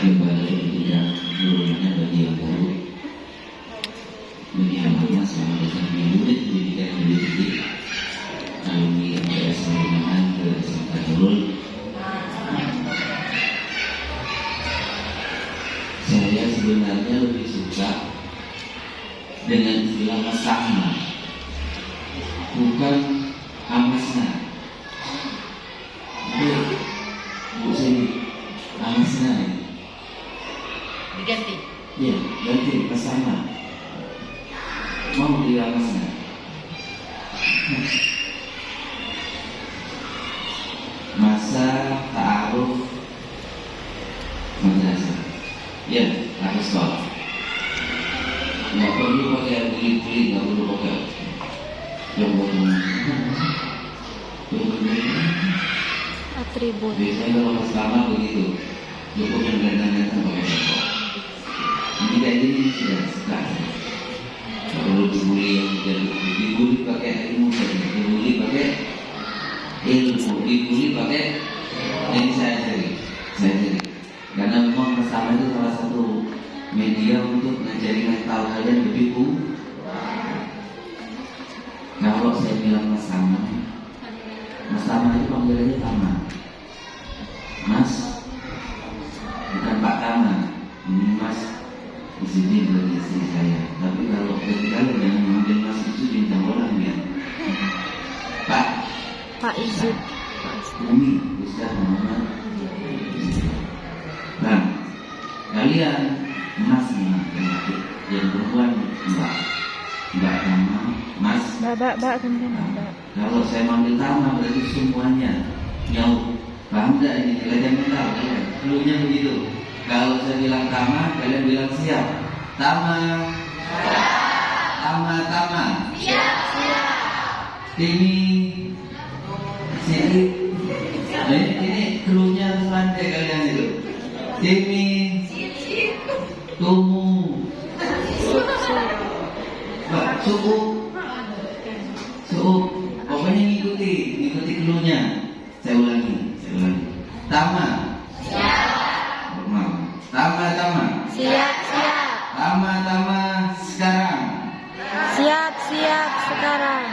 kembali tidak berguna bagi yang baru. Bagi yang lama selamat datang di unit pendidikan pendidik alumni MTS Malimangan ke SMK Nurul. Saya sebenarnya lebih suka dengan istilah masakna, bukan amasna. Bu sini amasna ya? Diganti. Iya, ganti masakna. Mau di amasna. Masa ta'aruf madrasah. Ya, aku sekolah. Nggak perlu pakai kulit-kulit, nggak perlu pakai yang atribut. biasanya kalau asrama begitu, cukup yang datang-datang pakai sepok. Ini kayak gini sudah suka. Nggak perlu dibully yang dibully pakai ilmu saja, dibully pakai ilmu, dibully pakai ini saya cari. Karena memang bersama itu salah satu media untuk menjadi mental kalian lebih kuat. Kalau saya bilang Mas Tama itu panggilannya Tama. Mas, bukan Pak Tama. Ini Mas di sini bagi istri saya. Tapi kalau ketika kalian yang memanggil Mas itu bintang orang ya. Pak Izid. Umi, Ustaz Muhammad. Nah, kalian Masnya yang perempuan Mbak Tama, Mas. Mbak kemudian Mbak. Kalau saya manggil Tama berarti semuanya nyau. Paham nggak ini nilai mental kalian? Dulunya begitu. Kalau saya bilang Tama, kalian bilang siap. Tama. Tama. Siap. Ini sini. Ini dulunya harus landai kalian itu. Timi. Tumu. Suuk. Pokoknya ngikuti dulunya. Saya ulangi. Tama. Siap. Tama. Siap. Tama sekarang. Siap sekarang.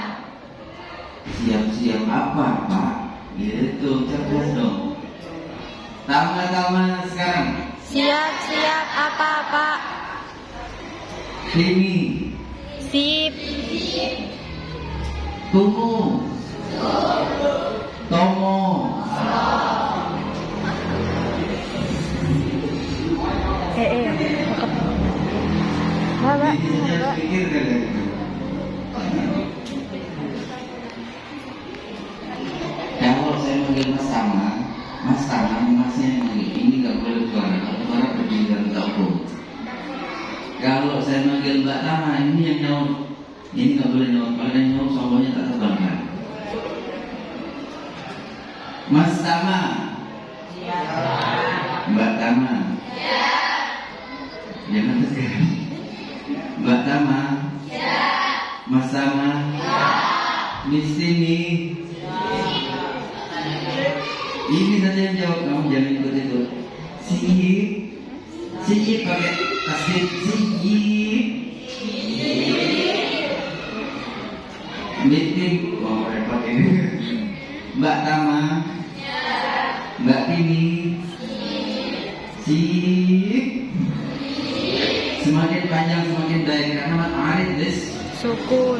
Siap apa, Pak? Gitu, cerdas dong. Tama sekarang. Siap apa, Pak? Timi. Sip. Tumu. Tomo. Mbak. Ini saja pikir kalian. Kalau saya manggil Mas Tama, Masnya yang manggil. Ini nggak boleh suara. Kalau suara berdiri dan tahu. Kalau saya manggil Mbak Tama, ini yang nyaut. Ini nggak boleh nyaut. Kalau yang nyaut, sombongnya tak terbangkan. Mas Tama. Mbak Tama. Jangan tegas. Mbak Tama. Mas Tama. Miss Tini. Ini saja yang jawab, kamu jangan ikut-ikut. Sip pakai tasbih. Sip. Meeting, repot ini. Mbak Tama. Mbak Tini. Sip. Semakin panjang semakin baik karena matahari des. Sukun.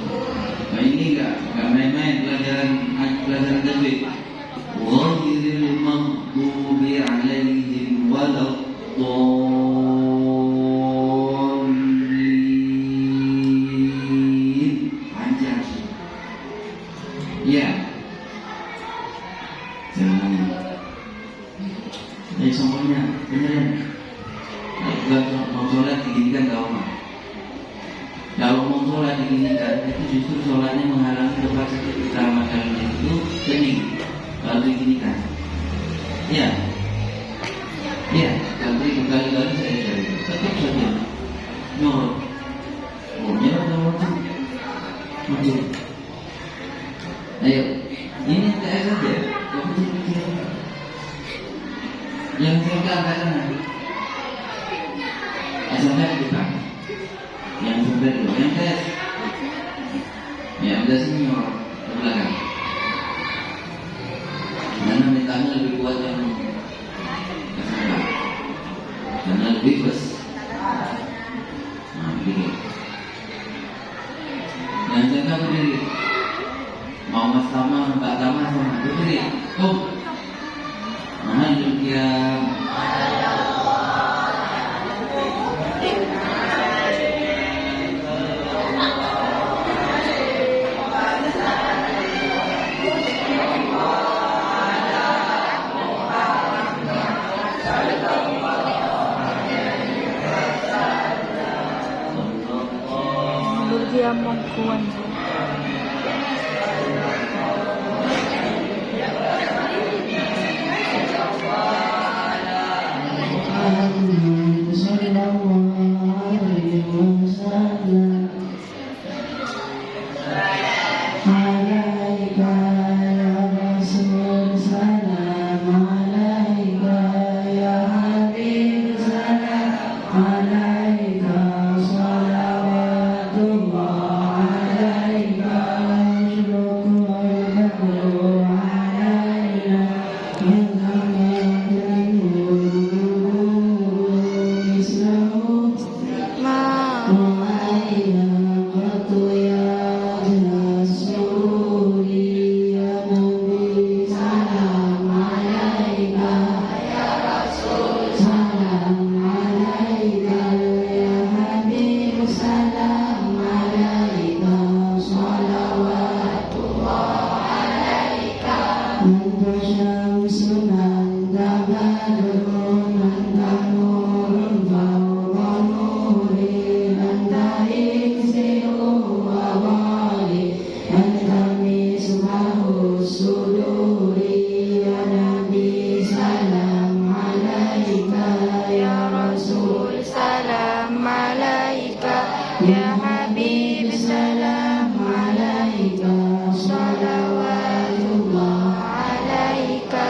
Nah ini enggak main-main pelajaran tajwid. Ghairil maghdubi 'alaihim waladdallin. Panjang. Ya. Jangan. Semuanya beneran. Kalau mau sholat diginikan gak apa. Kalau mau sholat diginikan itu justru sholatnya menghalangi tempat utama kalian itu bening. Kalau diginikan, ya, tapi berkali-kali saya cari, tetap saja nyorot. Nyorot maju. Ayo, ini saya saja. Yang saya angkat sangkanya lebih kuat yang sangka. Karena lebih bes. Nah, begitu. Yang sangka berdiri. Mau mas Tama, Mbak Tama sama berdiri. Nah, demikian. Dia mongkuan. Ya Habib, salam alaika, salawatullah alaika.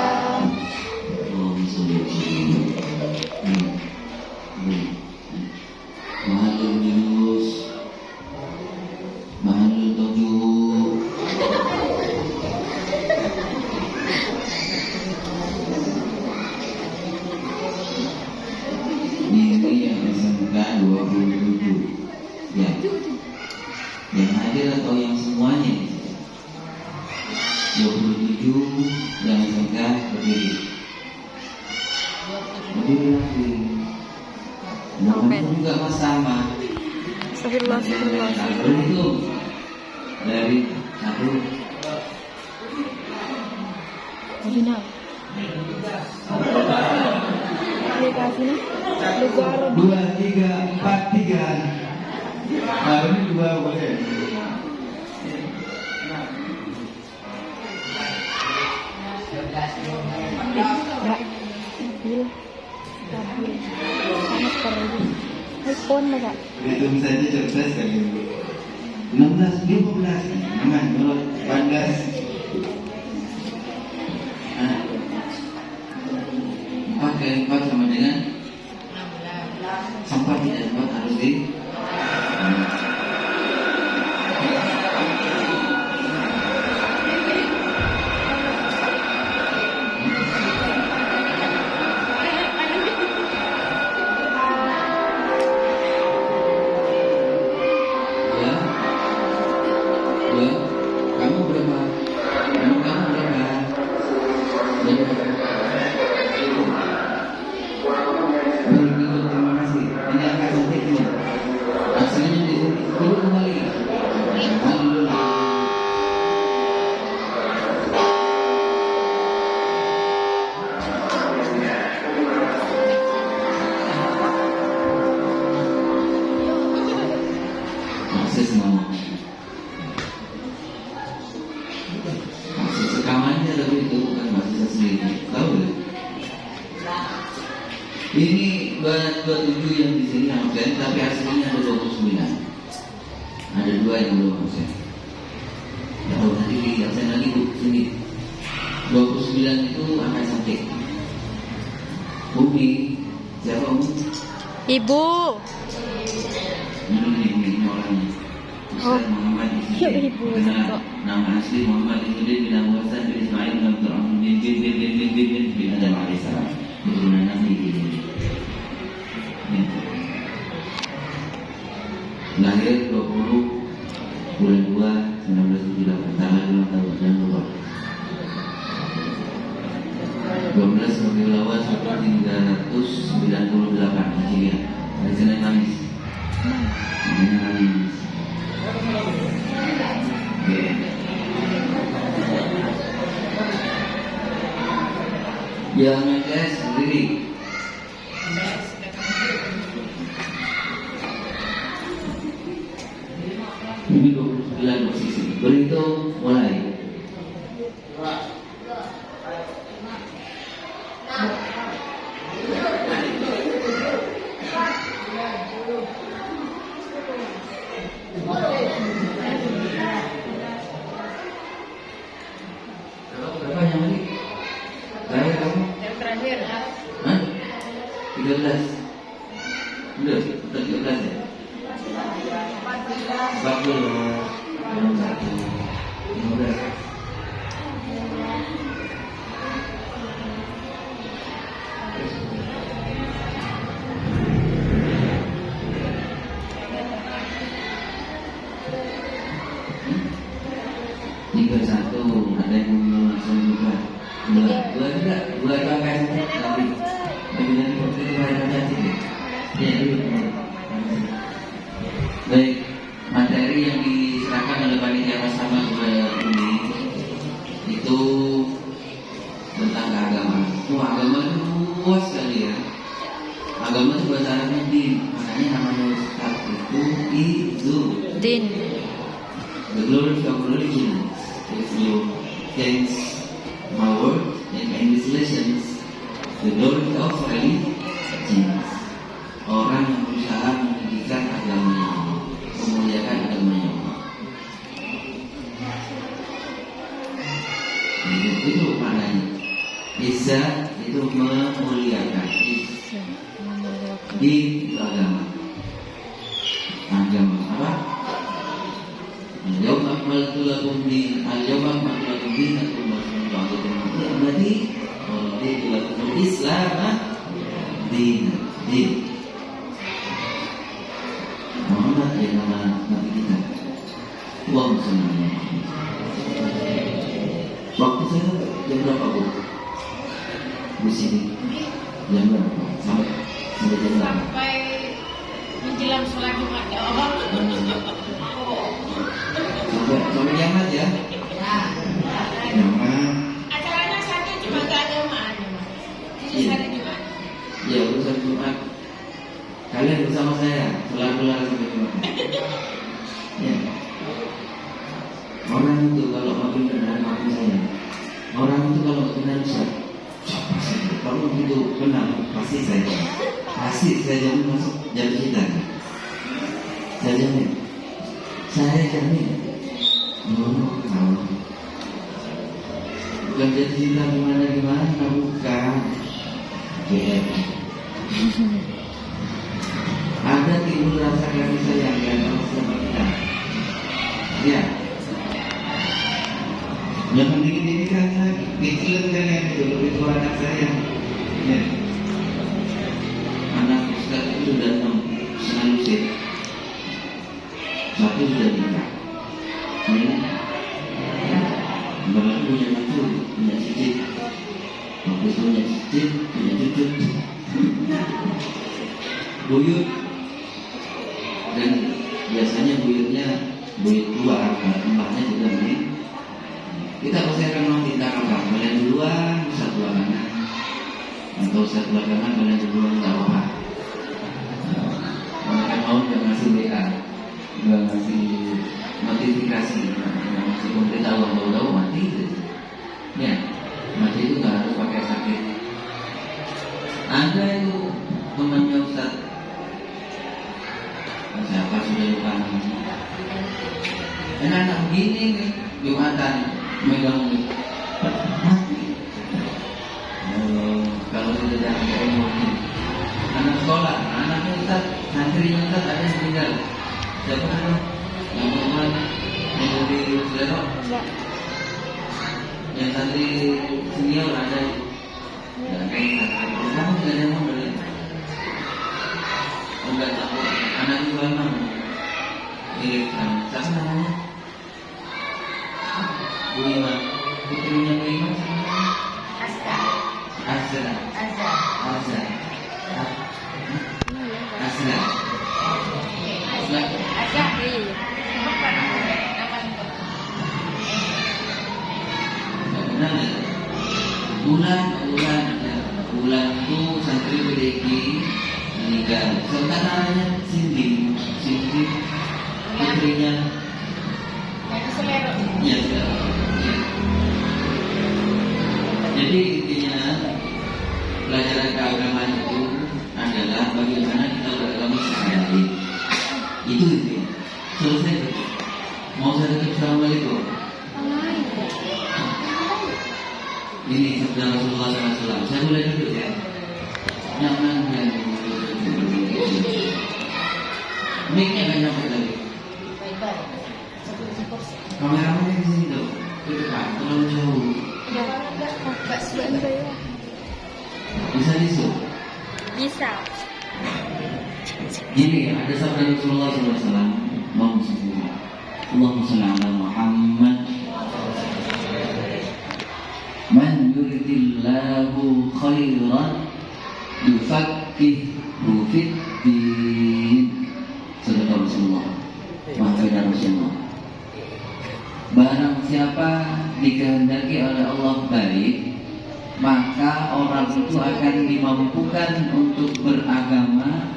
Mahalul Yunus, Mahalul Tujuh. Ini yang SMK 27. Ya, yang hadir atau yang semuanya 27 yang SMK berdiri. Berdiri lagi. Namanya juga mas sama. Astagfirullah, astagfirullah. Satu itu dari satu. Original. Aplikasi nih. Lugar. 2, 3, 4, 3. Hari ini 2 boleh. Enggak. Stabil. Sangat keren. iPhone masa. Hitung saja cerdas kali ini. 16, 15. Aman, 14. Nah, 4 kali 4 sama dengan sempat tidak sempat harus di kamu berapa? Kamu berapa? Terima kasih. Ini angka cantiknya. Hasilnya di sini. Turun kembali. Alhamdulillah. Akses mau. Akses rekamannya tapi itu bukan mahasiswa sendiri. Tahu ya? Ini buat 27 yang di sini absen, tapi hasilnya ada 29. Ada 2 yang belum absen. Ya kalau nanti di absen lagi Bu, sini. 29 itu akan cantik. Umi, siapa Umi? Ibu. Ini orangnya. Oh. Ustaz Muhammad Ya, Ismail. Ibu. Benar. Nama asli Muhammad Ismail bin Abu Hasan bin Ismail bin Abdul Rahman bin 12 Rabiul Awal 1398 Hijriah. Hari Senin Kamis. Senin Kamis. Oke. Yang guys sendiri. Ini 29 posisi. Berhitung mulai. Berapa yang lagi? Terakhir kamu? Yang terakhir. Hah? 13. Udah, 13 ya? 40. Belum 1. 15. Tiga satu, ada yang mau langsung juga. Dua juga, dua pakai tapi dengan seperti itu mereka cantik ya. Ya itu. Baik, materi yang diserahkan oleh panitia bersama kepada ini itu tentang agama. Agama itu luas sekali ya. Agama itu bahasa Arabnya din, makanya namanya Ustaz itu itu Din. the glory of religion. If you change my word in English lessons, the glory of religion. Orang yang berusaha meninggikan agamanya, memuliakan agamanya. Itu maknanya. Bisa itu memuliakan. Di agama. Agama apa? Al-yawma akmaltu lakum dinakum berarti raditu lakum Islam din. Muhammad yang nama Nabi kita. Allahumma shalli ala Muhammad. Waktu saya jam berapa Bu? Di sini jam berapa? Sampai jam berapa? Sampai menjelang sholat Jumat ya Allah. Sampai kiamat ya. Kiamat. Acaranya satu cuma keagamaan ya Mas. Ini hari Jumat. Ya urusan Jumat. Kalian bersama saya kelar sampai Jumat. Ya. Orang itu kalau makin benar makin saya. Orang itu kalau benar bisa. Kalau itu benar pasti saya. Pasti saya jamin masuk jalur kita. Saya jamin. Saya jamin. Bukan jadi cinta gimana bukan. Ada timbul rasa kasih sayang di antara sama kita. Ya. Jangan dikit-dikit lagi. Kecil kalian itu anak saya. Ya. Anak Ustaz itu sudah 6 lusin. Satu sudah nikah. Bapak punya cucu, punya cicit. Waktu itu punya cicit, punya cucu. Buyut. Dan biasanya buyutnya buyut tua, tempatnya juga ini. Kita pasti akan meminta apa? Kalian duluan, Ustaz belakangan. Atau Ustaz belakangan, kalian duluan, tak apa-apa. Mereka mau nggak ngasih WA, nggak ngasih notifikasi, nggak ngasih pemberitahuan tahu-tahu mati gitu. Ya, mati itu nggak harus pakai sakit. Ada itu temannya Ustaz, siapa sudah lupa namanya. Anak begini nih, Jumatan megang mati. Kalau tidak ada emosi, anak sekolah, anaknya Ustaz, santrinya Ustaz ada yang meninggal. Siapa nama? Yang perempuan yang di Selero, yang santri senior ada. Ya kayak kamu tidak ada yang mau beli. Enggak tahu. Anak itu mana? Mirip siapa namanya? Bu Ima, putrinya Bu Ima siapa namanya? Bulan itu santri PDG meninggal. Saudaranya Cindy putrinya ya, ya. Jadi intinya pelajaran keagamaan itu adalah bagaimana kita beragama sehari-hari. Itu intinya. Selesai itu. Mau saya tutup assalamualaikum. Ini sabda Rasulullah SAW. Saya mulai duduk ya. Jangan mic-nya kan nyampe tadi. Kameramannya di sini dong. Ke depan, terlalu jauh. Bisa disuk. Bisa. Ini ada sabda Rasulullah SAW. Allahumma shalli ala Muhammad. Man yuridillahu khairan yufaqihu fid-din. Sadaqah Rasulullah. Maafkan Rasulullah. Barang siapa dikehendaki oleh Allah baik, maka orang itu akan dimampukan untuk beragama,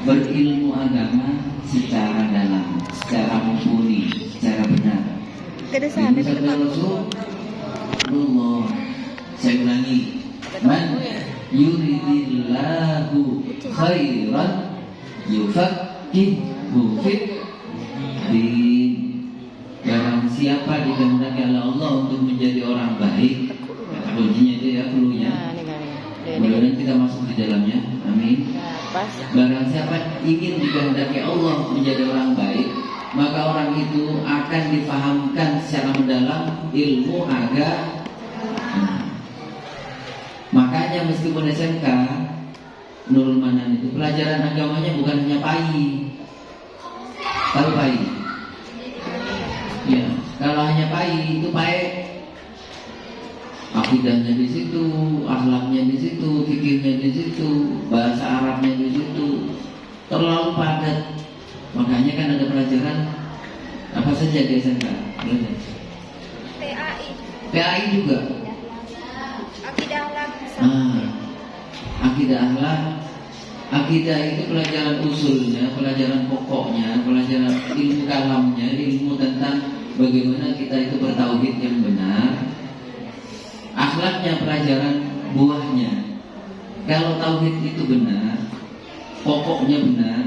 berilmu agama secara dalam, secara mumpuni, secara benar. Ini sabda Rasulullah. Saya ulangi. Man yuridillahu khairan yufaqihu fid-din. Barang siapa dikehendaki oleh Allah untuk menjadi orang baik, kuncinya itu ya, cluenya. Mudah-mudahan kita masuk di dalamnya. Amin. Barang siapa ingin dikehendaki Allah menjadi orang baik, maka orang itu akan difahamkan secara mendalam ilmu agama. Makanya meskipun SMK Nurul Manan itu pelajaran agamanya bukan hanya PAI. Tahu PAI? Ya, kalau hanya PAI itu PAI. Akidahnya di situ, akhlaknya di situ, fikihnya di situ, bahasa Arabnya di situ, terlalu padat. Makanya kan ada pelajaran apa saja di SMK? PAI juga. Akidah akhlak. Akidah akhlak. Akidah itu pelajaran usulnya, pelajaran pokoknya, pelajaran ilmu kalamnya, ilmu tentang bagaimana kita itu bertauhid yang benar. Akhlaknya pelajaran buahnya. Kalau tauhid itu benar, pokoknya benar,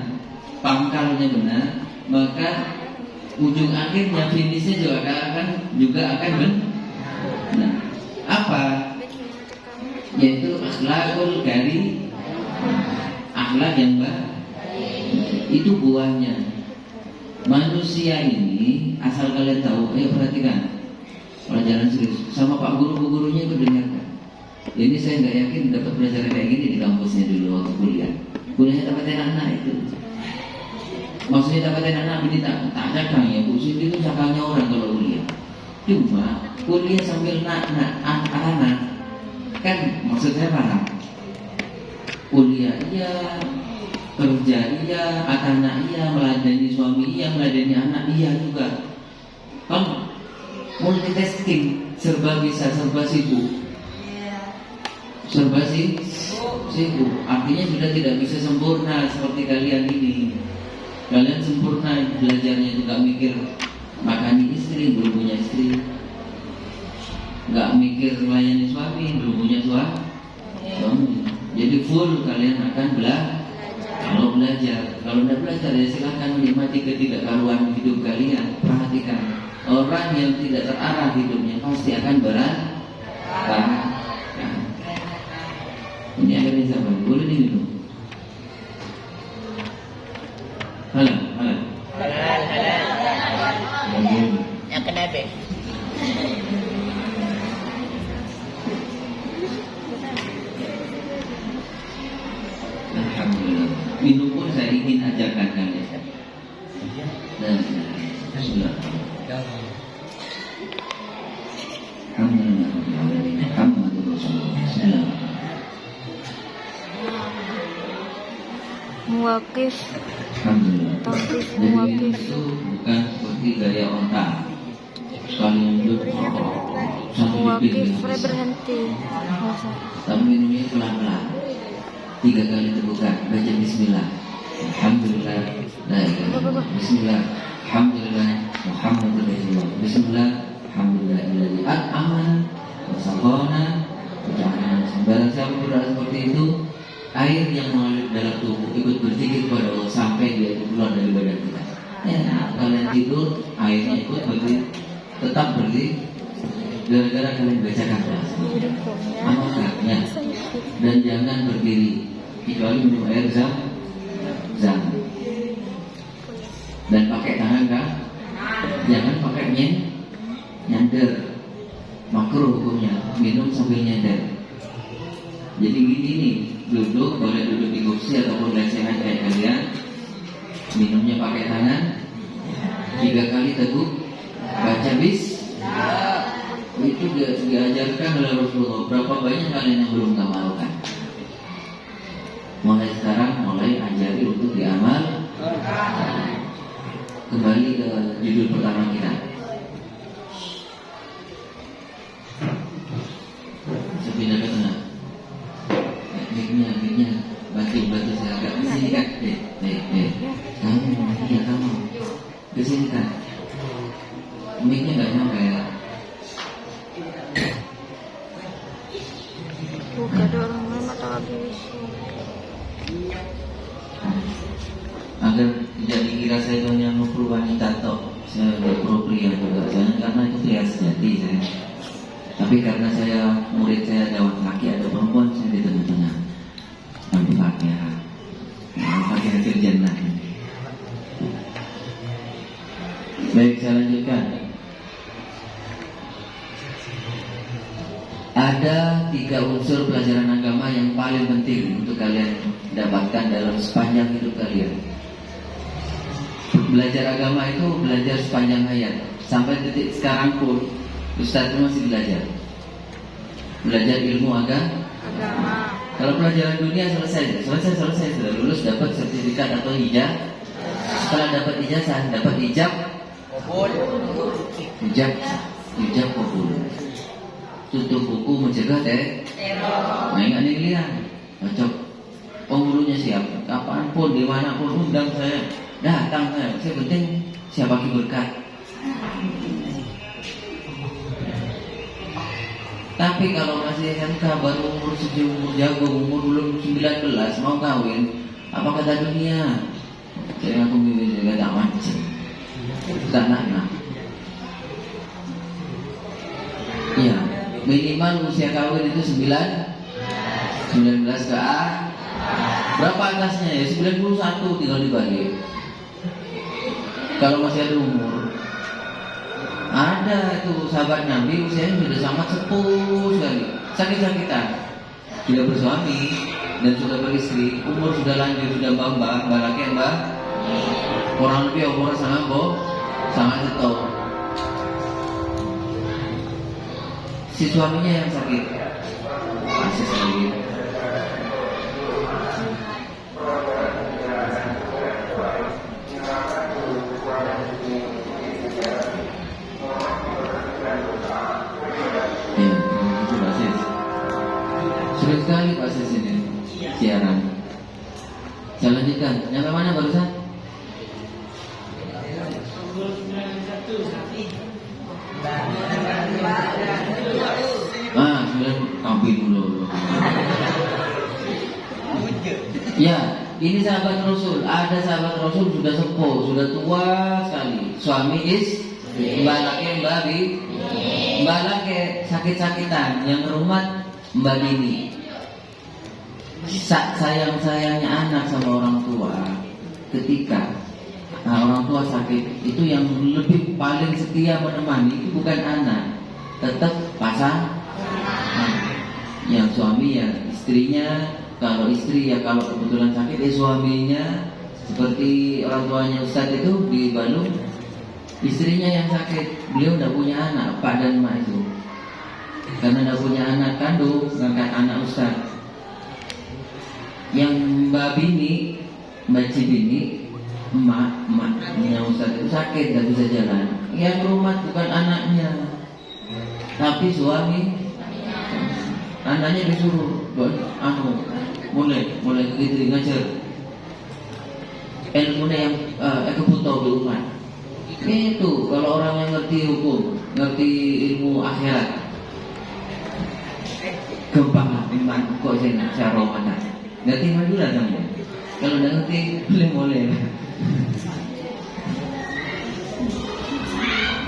pangkalnya benar, maka ujung akhirnya finishnya juga akan benar. Apa? Yaitu akhlakul karim, akhlak yang baik. Itu buahnya. Manusia ini asal kalian tahu, perhatikan. Pelajaran serius sama Pak guru-gurunya itu dengarkan. Ini saya nggak yakin dapat pelajaran kayak gini di kampusnya dulu waktu kuliah. Kuliahnya dapat anak itu. Maksudnya dapat anak ini tak cakang ya. Bu Siti itu cakangnya orang kalau kuliah. Cuma kuliah sambil anak kan maksud saya paham. Kuliah iya, kerja iya, anak iya, meladeni suami iya, meladeni anak iya juga. Kan multitasking, serba bisa, serba sibuk. Serba sibuk. Artinya sudah tidak bisa sempurna seperti kalian ini. Kalian sempurna belajarnya juga mikir makani istri, belum punya istri. Nggak mikir melayani suami, belum punya suami. Jadi full kalian akan belajar. Kalau tidak belajar ya silahkan menikmati ketidakkaruan hidup kalian. Perhatikan, orang yang tidak terarah hidupnya pasti akan berantakan. Ini akhirnya siapa? Boleh diminum? Halal. Yang kenapa? Alhamdulillah. Minum pun saya ingin ajarkan kalian. Dan sudah. Alhamdulillah. Muhammadur Rasulullah. Muwakif. Alhamdulillah. Tauhid Jadi muwakif. itu bukan seperti gaya otak. sekali minum satu bibir Wakif berhenti. Masa. tapi minumnya pelan-pelan 3 kali terbuka, baca Bismillah, Alhamdulillah, la ilaha, Bismillah, Alhamdulillah, Muhammadur Rasulullah, Bismillah, Alhamdulillah, illallah, al-aman, wasaqona, ucapan. Barang siapa berdoa seperti itu, air yang mengalir dalam tubuh ikut berzikir kepada Allah sampai dia keluar dari badan kita. Ya, kalian tidur, airnya ikut tetap berzikir. Gara-gara kalian bacakan doa. Apakah? Ya. Dan jangan berdiri kecuali minum air zam. Dan pakai tangan kan? Jangan pakai nyender. Makruh hukumnya minum sambil nyender. Jadi gini nih, duduk boleh duduk di kursi ataupun lesehan kayak kalian. Minumnya pakai tangan. 3 kali teguk baca bis. Itu diajarkan oleh Rasulullah. Berapa banyak kalian yang belum ngamalkan? Mulai sekarang mulai ajari untuk diamal. Kembali ke judul pertama kita. Sepindah ke tengah. Miknya bantu saya agak kesini kan? Kamu kesini kan? Miknya nggak nyampe ya. Buka dorong mata habis. Agar tidak dikira saya hanya ngumpul wanita toh, saya berpro pria juga. Saya karena itu pria sejati saya. Tapi karena saya murid saya ada laki ada perempuan, saya di tengah-tengah. Al-Fatihah Jannah. Baik, saya lanjutkan. Ada 3 unsur pelajaran agama yang paling penting untuk kalian dapatkan dalam sepanjang hidup kalian. Belajar agama itu belajar sepanjang hayat. Sampai titik sekarang pun Ustaz itu masih belajar. Belajar ilmu agama. Kalau pelajaran dunia selesai sudah lulus, dapat sertifikat atau ijazah. Setelah dapat ijazah, dapat hijab kabul. Tutup buku mencegah teror. Nah, ini lihat, cocok. Penghulunya siap, kapanpun, dimanapun undang saya, datang saya. Saya penting siapa bagi berkat. Tapi kalau masih SMK baru umur jagung, umur belum 19 mau kawin, apa kata dunia? Saya ngaku bibir juga tak mancing. Tak nak. Iya. Minimal usia kawin itu 19 ke A. Berapa atasnya ya? 91 tinggal dibagi. Kalau masih ada umur. Ada itu sahabat Nabi usianya sudah sangat sepuh sekali. Sakit-sakitan. Sudah bersuami dan sudah beristri, umur sudah lanjut, sudah mbak laki mbak. Kurang lebih umur sangat setok. Si suaminya yang sakit, masih sakit. Ya, itu Pak Sis. Sulit sekali Pak Sis ini siaran. Saya lanjutkan. Yang ke mana barusan? Tampil dulu. Ya, ini sahabat Rasul. Ada sahabat Rasul sudah sepuh, sudah tua sekali. Suami mbak laki mbak laki sakit-sakitan. Yang rumah mbak Dini. Sayang-sayangnya anak sama orang tua. Ketika orang tua sakit, itu yang lebih paling setia menemani itu bukan anak, tetap pasangan. Yang suami ya istrinya, kalau istri ya kalau kebetulan sakit ya suaminya, seperti orang tuanya Ustadz itu di Bandung, istrinya yang sakit, beliau tidak punya anak, Pak dan Mak itu, karena tidak punya anak kandung, ngangkat anak Ustadz. Yang Mbak Cibini, emaknya Ustadz itu sakit, tidak bisa jalan, yang rumah bukan anaknya, tapi suami. Anaknya disuruh, mulai gitu ngajar ilmu yang kebutuhan di umat. Itu kalau orang yang ngerti hukum, ngerti ilmu akhirat, gampang lah iman kok saya mana. Ngerti majulah namanya. Kalau nggak ngerti boleh.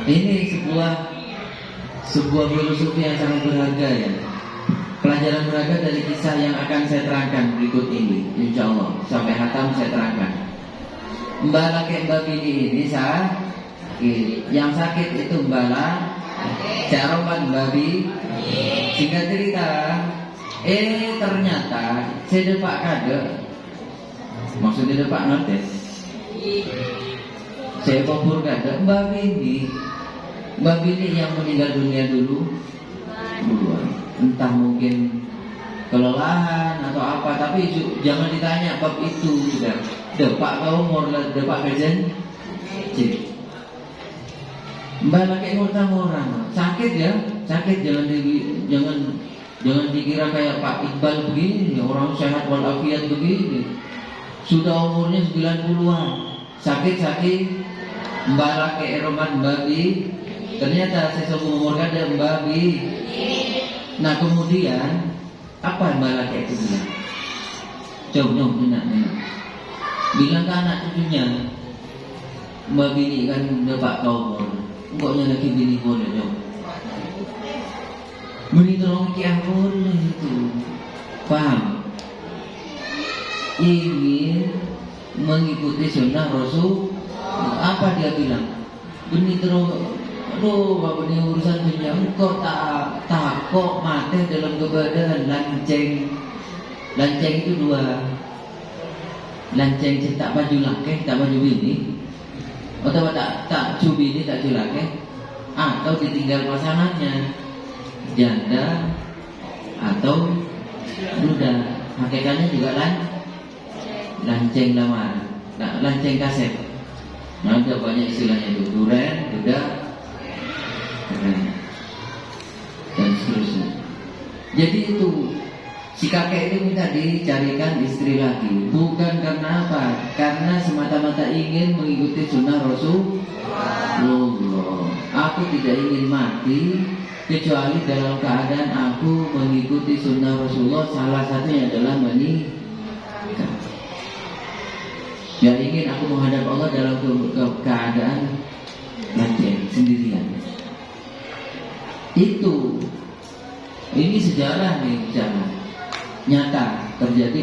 Ini sebuah filosofi yang sangat berharga ya. Pelajaran berharga dari kisah yang akan saya terangkan berikut ini, insya Allah sampai hatam saya terangkan. Mbak laki mbak bini ini sakit. Yang sakit itu mbak lah, caroman babi. Singkat cerita, ternyata saya depak kade. Maksudnya depak notes. Saya kubur kade mbak bini yang meninggal dunia duluan. Entah mungkin kelelahan atau apa, tapi jangan ditanya bab itu sudah. Depak kau umur, depak kerjaan. Mbak laki ngurang sakit ya, sakit jangan dikira kayak Pak Iqbal begini, orang sehat walafiat begini. Sudah umurnya 90-an, sakit. Mbak laki eroman babi, ternyata sesuatu umur kada babi. Nah kemudian apa Mbak laki itu bilang? Coba bilang ke anak cucunya, Mbak bini kan depak kau umur, enggaknya lagi bini boleh dong. Bini tolong boleh itu, paham? Ingin mengikuti sunnah Rasul. Apa dia bilang? Bini tolong, aduh, Pak Bini urusan dunia, engkau tak kok mati dalam keberadaan lanceng. Lanceng itu dua. Lanceng tak baju laki, tak baju bini, atau tak cubi ini tak julake, atau ditinggal pasangannya, janda atau duda. Hakikatnya juga lanceng lamar, lanceng kaset. Nah ada banyak istilahnya itu, duren, duda, dan seterusnya. Jadi itu si kakek ini minta dicarikan istri lagi, bukan karena apa? Karena semata-mata ingin mengikuti sunnah Rasulullah. Aku tidak ingin mati kecuali dalam keadaan aku mengikuti sunnah Rasulullah. Salah satunya adalah menikah. Gak ingin aku menghadap Allah dalam keadaan lanceng sendirian. Ini sejarah nih, sejarah nyata terjadi